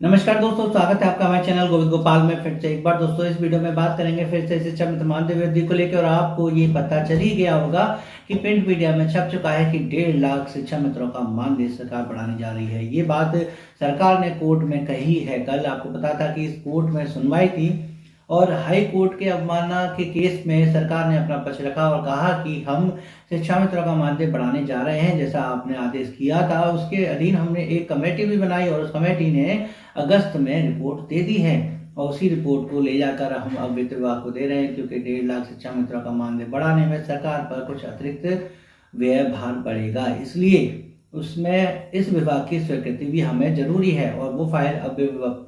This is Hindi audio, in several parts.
नमस्कार दोस्तों, स्वागत है आपका हमारे चैनल गोविंद गोपाल में। फिर से एक बार दोस्तों इस वीडियो में बात करेंगे फिर से शिक्षा में मानदेय वृद्धि को लेकर। और आपको ये पता चल ही गया होगा कि प्रिंट मीडिया में छप चुका है कि 1.5 लाख शिक्षा मित्रों का मानदेय सरकार बढ़ाने जा रही है। ये बात सरकार ने कोर्ट में कही है। कल आपको पता था कि इस कोर्ट में सुनवाई थी और हाई कोर्ट के अवमानना के केस में सरकार ने अपना पक्ष रखा और कहा कि हम शिक्षा मित्रों का मानदेय बढ़ाने जा रहे हैं, जैसा आपने आदेश किया था उसके अधीन हमने एक कमेटी भी बनाई और उस कमेटी ने अगस्त में रिपोर्ट दे दी है। और उसी रिपोर्ट को ले जाकर हम अब वित्त विभाग को दे रहे हैं, क्योंकि 1.5 लाख शिक्षा मित्रों का मानदेय बढ़ाने में सरकार पर कुछ अतिरिक्त व्यय भार पड़ेगा, इसलिए उसमें इस विभाग की स्वीकृति भी हमें जरूरी है। और वो फाइल अब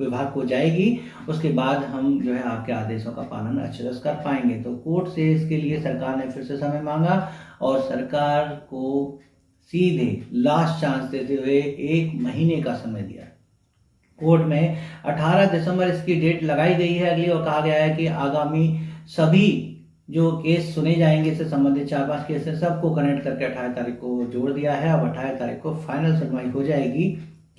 विभाग को जाएगी, उसके बाद हम जो है आपके आदेशों का पालन अच्छे से कर पाएंगे। तो कोर्ट से इसके लिए सरकार ने फिर से समय मांगा और सरकार को सीधे लास्ट चांस देते हुए 1 महीने का समय दिया। कोर्ट में 18 दिसंबर इसकी डेट लगाई गई है अगली, और कहा गया है कि आगामी सभी जो केस सुने जाएंगे इससे संबंधित 4-5 केस है, सबको कनेक्ट करके 28 तारीख को जोड़ दिया है। अब 28 तारीख को फाइनल सुनवाई हो जाएगी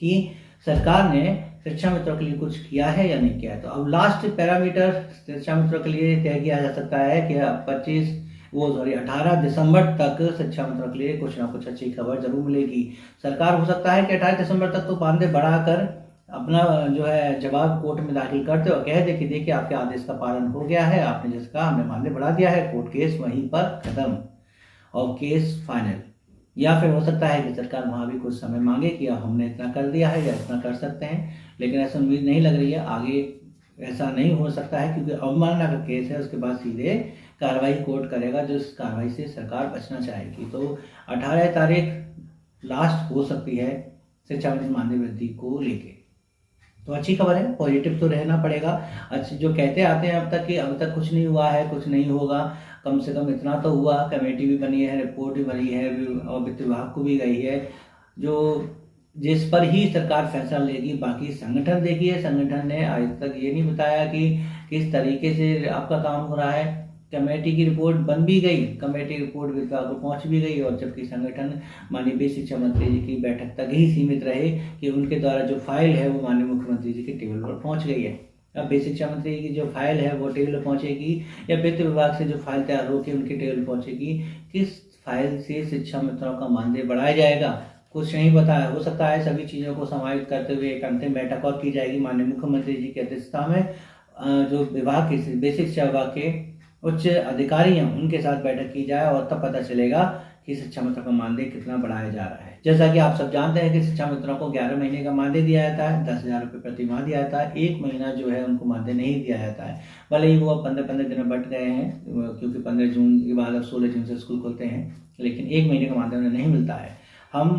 कि सरकार ने शिक्षा मित्रों के लिए कुछ किया है या नहीं किया है। तो अब लास्ट पैरामीटर शिक्षा मित्रों के लिए तय किया जा सकता है कि 18 दिसंबर तक शिक्षा मित्रों के लिए कुछ ना कुछ अच्छी खबर जरूर मिलेगी। सरकार हो सकता है कि 28 दिसंबर तक तो मानदेय बढ़ाकर अपना जो है जवाब कोर्ट में दाखिल करते और कह दे कि देखिए आपके आदेश का पालन हो गया है, आपने जैसे कहा हमने मानदेय बढ़ा दिया है, कोर्ट केस वहीं पर खत्म और केस फाइनल। या फिर हो सकता है कि सरकार वहां भी कुछ समय मांगे कि अब हमने इतना कर दिया है या इतना कर सकते हैं, लेकिन ऐसा उम्मीद नहीं लग रही है। आगे ऐसा नहीं हो सकता है क्योंकि अवमानना का केस है, उसके बाद सीधे कार्रवाई कोर्ट करेगा, जो इस कार्रवाई से सरकार बचना चाहेगी। तो 18 तारीख लास्ट हो सकती है शिक्षा में मानदेय वृद्धि को लेके। तो अच्छी खबर है, पॉजिटिव तो रहना पड़ेगा। अच्छी जो कहते आते हैं अब तक कि अब तक कुछ नहीं हुआ है, कुछ नहीं होगा, कम से कम इतना तो हुआ। कमेटी भी बनी है, रिपोर्ट भी बनी है और वित्त विभाग को भी गई है, जो जिस पर ही सरकार फैसला लेगी। बाकी संगठन देखिए, संगठन ने आज तक ये नहीं बताया कि किस तरीके से आपका काम हो रहा है। कमेटी की रिपोर्ट बन भी गई, कमेटी की रिपोर्ट विभाग को पहुंच भी गई, और जबकि संगठन माननीय शिक्षा मंत्री जी की बैठक तक ही सीमित रहे कि उनके द्वारा जो फाइल है वो माननीय मुख्यमंत्री जी के टेबल पर पहुंच गई है। अब बेसिक शिक्षा मंत्री की जो फाइल है वो टेबल पर पहुंचेगी या वित्त विभाग से जो फाइल तैयार होकर उनके टेबल पहुंचेगी, किस फाइल से शिक्षा मित्रों का मानदेय बढ़ाया जाएगा कुछ नहीं बताया। हो सकता है सभी चीज़ों को समाहित करते हुए एक अंतिम बैठक और की जाएगी माननीय मुख्यमंत्री जी की अध्यक्षता में। जो विभाग के बेसिक शिक्षा विभाग के उच्च अधिकारी हैं उनके साथ बैठक की जाए और तब पता चलेगा कि शिक्षा मित्रों का मानदेय कितना बढ़ाया जा रहा है। जैसा कि आप सब जानते हैं कि शिक्षा मित्रों को 11 महीने का मानदेय दिया जाता है, 10,000 रुपये प्रति माह दिया जाता है। 1 महीना जो है उनको मानदेय नहीं दिया जाता है, भले ही वो 15-15 दिन बट गए हैं, क्योंकि 15 जून के बाद अब 16 जून से स्कूल खुलते हैं, लेकिन 1 महीने का मानदेय उन्हें नहीं मिलता है। हम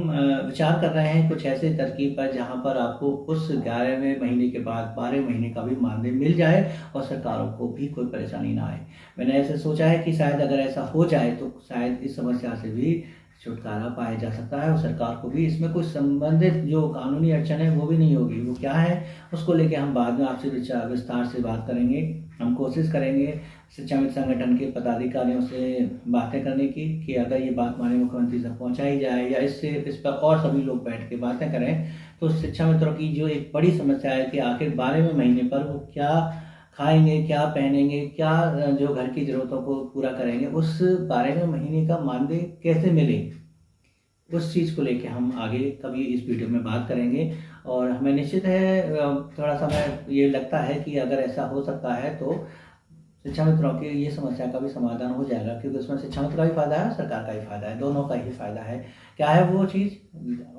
विचार कर रहे हैं कुछ ऐसे तरकीब पर जहां पर आपको उस 11वें महीने के बाद 12 महीने का भी मानदेय मिल जाए और सरकारों को भी कोई परेशानी ना आए। मैंने ऐसे सोचा है कि शायद अगर ऐसा हो जाए तो शायद इस समस्या से भी छुटकारा पाया जा सकता है और सरकार को भी इसमें कुछ संबंधित जो कानूनी अड़चन है वो भी नहीं होगी। वो क्या है उसको लेके हम बाद में आपसे विस्तार से बात करेंगे। हम कोशिश करेंगे शिक्षा मित्र संगठन के पदाधिकारियों से बातें करने की कि अगर ये बात माननीय मुख्यमंत्री तक पहुंचाई जाए या इस पर और सभी लोग बैठ के बातें करें तो शिक्षा मित्रों की जो एक बड़ी समस्या है कि आखिर 12वें महीने पर वो क्या खाएंगे, क्या पहनेंगे, क्या जो घर की जरूरतों को पूरा करेंगे, उस 12वें महीने का मानदेय कैसे मिले, उस चीज़ को लेके हम आगे कभी इस वीडियो में बात करेंगे। और हमें निश्चित है थोड़ा समय ये लगता है कि अगर ऐसा हो सकता है तो शिक्षा मित्रों की ये समस्या का भी समाधान हो जाएगा, क्योंकि उसमें शिक्षा मित्र का भी फायदा है, सरकार का भी फायदा है, दोनों का ही फायदा है। क्या है वो चीज़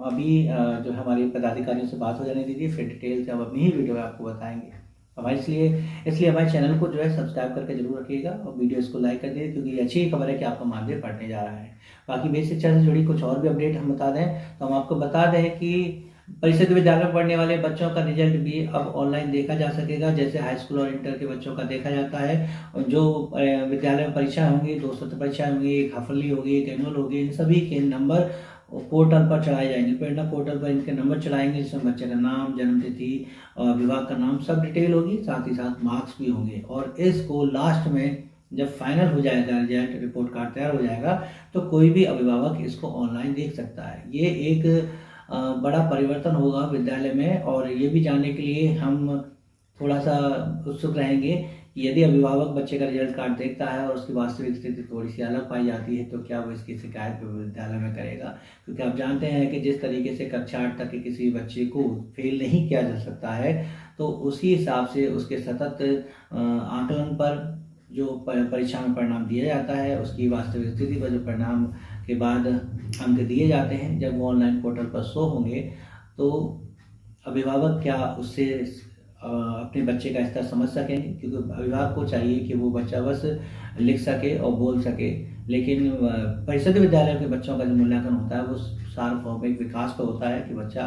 अभी जो हमारे पदाधिकारियों से बात हो जाने दीजिए, फिर डिटेल से हम अपनी ही वीडियो में आपको बताएंगे। हमारे इसलिए हमारे चैनल को जो है सब्सक्राइब करके जरूर रखिएगा और वीडियोस को लाइक कर दीजिए, क्योंकि ये अच्छी खबर है कि आपका मानदेय बढ़ने जा रहा है। बाकी बेसिक शिक्षा से जुड़ी कुछ और भी अपडेट हम बता दें तो हम आपको बता दें कि परिषद विद्यालय में पढ़ने वाले बच्चों का रिजल्ट भी अब ऑनलाइन देखा जा सकेगा, जैसे हाई स्कूल और इंटर के बच्चों का देखा जाता है। और जो विद्यालय में परीक्षा होंगी, 2 सत्र परीक्षाएं होंगी, एक हाफली होगी, एक एनुअल होगी, इन सभी के नंबर पोर्टल पर चढ़ाए जाएंगे। प्रेरणा पोर्टल पर इनके नंबर चढ़ाएंगे, जिसमें बच्चे का नाम, जन्मतिथि और विभाग का नाम सब डिटेल होगी, साथ ही साथ मार्क्स भी होंगे। और इसको लास्ट में जब फाइनल हो जाएगा, रिजल्ट रिपोर्ट कार्ड तैयार हो जाएगा, तो कोई भी अभिभावक इसको ऑनलाइन देख सकता है। ये एक बड़ा परिवर्तन होगा विद्यालय में। और ये भी जानने के लिए हम थोड़ा सा उत्सुक रहेंगे कि यदि अभिभावक बच्चे का रिजल्ट कार्ड देखता है और उसकी वास्तविक स्थिति थोड़ी सी अलग पाई जाती है तो क्या वो इसकी शिकायत विद्यालय में करेगा। क्योंकि आप जानते हैं कि जिस तरीके से कक्षा 8 तक के किसी बच्चे को फेल नहीं किया जा सकता है, तो उसी हिसाब से उसके सतत आकलन पर जो परीक्षा में परिणाम दिया जाता है, उसकी वास्तविक स्थिति पर जो परिणाम के बाद अंक दिए जाते हैं, जब वो ऑनलाइन पोर्टल पर शो होंगे तो अभिभावक क्या उससे अपने बच्चे का स्तर समझ सकेंगे। क्योंकि अभिभावक को चाहिए कि वो बच्चा बस लिख सके और बोल सके, लेकिन परिषदीय विद्यालय के बच्चों का जो मूल्यांकन होता है वो सार्वभौमिक विकास पर होता है कि बच्चा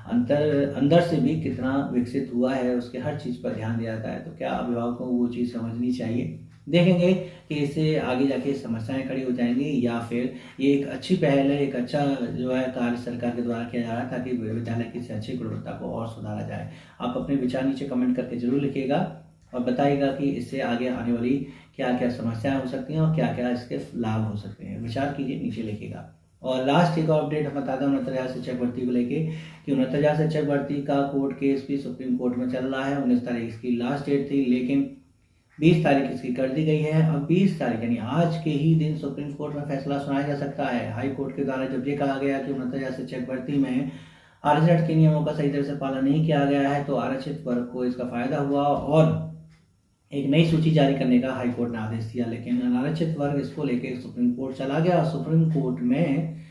अंदर से भी कितना विकसित हुआ है, उसके हर चीज़ पर ध्यान दिया जाता है। तो क्या अभिभावकों को वो चीज़ समझनी चाहिए। देखेंगे कि इससे आगे जाके समस्याएं खड़ी हो जाएंगी या फिर ये एक अच्छी पहल है, एक अच्छा जो है कार्य सरकार के द्वारा किया जा रहा है ताकि विद्यालय की अच्छी गुणवत्ता को और सुधारा जाए। आप अपने विचार नीचे कमेंट करके जरूर लिखिएगा और बताइएगा कि इससे आगे आने वाली क्या क्या समस्याएं हो सकती हैं और क्या क्या इसके लाभ हो सकते हैं। विचार कीजिए, नीचे लिखिएगा। और लास्ट एक अपडेट हम बताता हूँ 69,000 शिक्षक भर्ती को लेके कि 69,000 शिक्षक भर्ती का कोर्ट केस भी सुप्रीम कोर्ट में चल रहा है। 19 तारीख इसकी लास्ट डेट थी, लेकिन 20 तारीख इसकी कर दी गई है। अब 20 तारीख यानी आज के ही दिन सुप्रीम कोर्ट में फैसला सुनाया जा सकता है। हाई कोर्ट के द्वारा जब ये कहा गया कि 69,000 शिक्षक भर्ती में आरक्षण के नियमों का सही तरह से पालन नहीं किया गया है, तो आरक्षित वर्ग को इसका फायदा हुआ और एक नई सूची जारी करने का हाई कोर्ट ने आदेश दिया। लेकिन अनारक्षित वर्ग इसको लेकर सुप्रीम कोर्ट चला गया और सुप्रीम कोर्ट में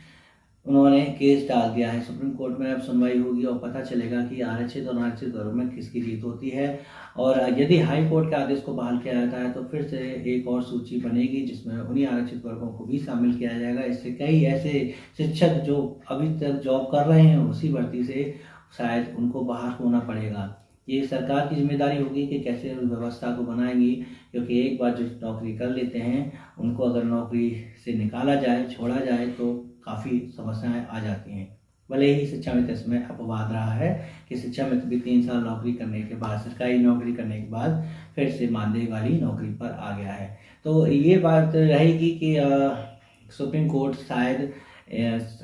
उन्होंने केस डाल दिया है। सुप्रीम कोर्ट में अब सुनवाई होगी और पता चलेगा कि आरक्षित और अनारक्षित वर्ग में किसकी जीत होती है। और यदि हाई कोर्ट के आदेश को बहाल किया जाता है तो फिर से एक और सूची बनेगी जिसमें उन्हीं आरक्षित वर्गों को भी शामिल किया जाएगा। इससे कई ऐसे शिक्षक जो अभी तक जॉब कर रहे हैं उसी भर्ती से शायद उनको बाहर होना पड़ेगा। ये सरकार की जिम्मेदारी होगी कि कैसे उस व्यवस्था को बनाएंगी, क्योंकि एक बार जो नौकरी कर लेते हैं उनको अगर नौकरी से निकाला जाए, छोड़ा जाए तो काफ़ी समस्याएं आ जाती हैं। भले ही शिक्षा मित्र इसमें अपवाद रहा है कि शिक्षा मित्र भी 3 साल नौकरी करने के बाद, सरकारी नौकरी करने के बाद फिर से मानदेय वाली नौकरी पर आ गया है। तो ये बात रहेगी कि सुप्रीम कोर्ट शायद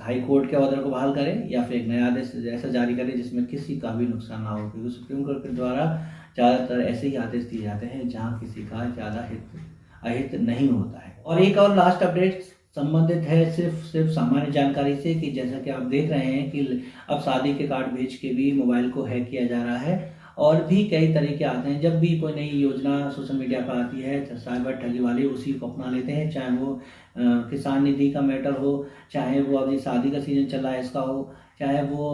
हाई कोर्ट के ऑर्डर को बहाल करे या फिर एक नया आदेश ऐसा जारी करे जिसमें किसी का भी नुकसान ना हो। क्योंकि सुप्रीम कोर्ट के द्वारा ज़्यादातर ऐसे ही आदेश दिए जाते हैं जहाँ किसी का ज़्यादा अहित नहीं होता है। और एक और लास्ट अपडेट संबंधित है सिर्फ सामान्य जानकारी से कि जैसा कि आप देख रहे हैं कि अब शादी के कार्ड भेज के भी मोबाइल को हैक किया जा रहा है और भी कई तरीके आते हैं। जब भी कोई नई योजना सोशल मीडिया पर आती है तो साइबर ठगी वाले उसी को अपना लेते हैं, चाहे वो किसान निधि का मैटर हो, चाहे वो अभी शादी का सीजन चल रहा है इसका हो, चाहे वो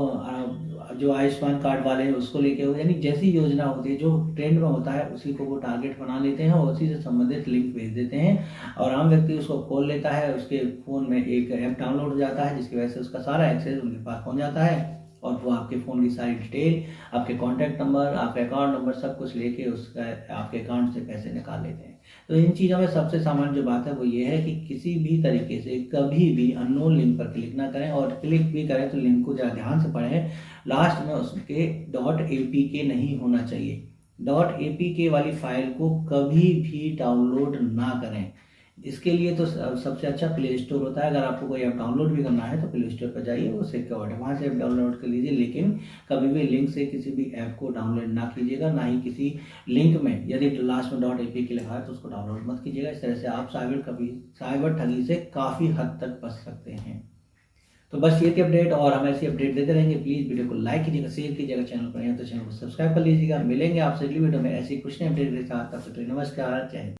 जो आयुष्मान कार्ड वाले हैं उसको लेके हो। यानी जैसी योजना होती है जो ट्रेंड में होता है उसी को वो टारगेट बना लेते हैं और उसी से संबंधित लिंक भेज देते हैं और आम व्यक्ति उसको खोल लेता है। उसके फ़ोन में एक ऐप डाउनलोड हो जाता है जिसकी वजह से उसका सारा एक्सेस उनके पास पहुंच जाता है और वो आपके फ़ोन की सारी डिटेल, आपके कॉन्टैक्ट नंबर, आपका अकाउंट नंबर सब कुछ लेके उसका आपके अकाउंट से पैसे निकाल लेते हैं। तो इन चीज़ों में सबसे सामान्य जो बात है वो ये है कि किसी भी तरीके से कभी भी अननोन लिंक पर क्लिक ना करें और क्लिक भी करें तो लिंक को ज़रा ध्यान से पढ़ें। लास्ट में उसके .apk नहीं होना चाहिए। .apk वाली फाइल को कभी भी डाउनलोड ना करें। इसके लिए तो सबसे अच्छा प्ले स्टोर होता है। अगर आपको कोई ऐप डाउनलोड भी करना है तो प्ले स्टोर पर जाइए, वो सिक्योर्ड है, वहाँ से ऐप डाउनलोड कर लीजिए। लेकिन कभी भी लिंक से किसी भी ऐप को डाउनलोड ना कीजिएगा, ना ही किसी लिंक में यदि लास्ट में .apk लिखा है तो उसको डाउनलोड मत कीजिएगा। इस तरह से आप साइबर ठगी से काफ़ी हद तक बच सकते हैं। तो बस ये थी अपडेट और हम ऐसी अपडेट देते रहेंगे। प्लीज़ वीडियो को लाइक कीजिएगा, शेयर कीजिएगा, चैनल पर हैं तो चैनल को सब्सक्राइब कर लीजिएगा। मिलेंगे आपसे अगली वीडियो में ऐसी कुछ नई अपडेट के साथ। तब तक नमस्कार, जय हिंद।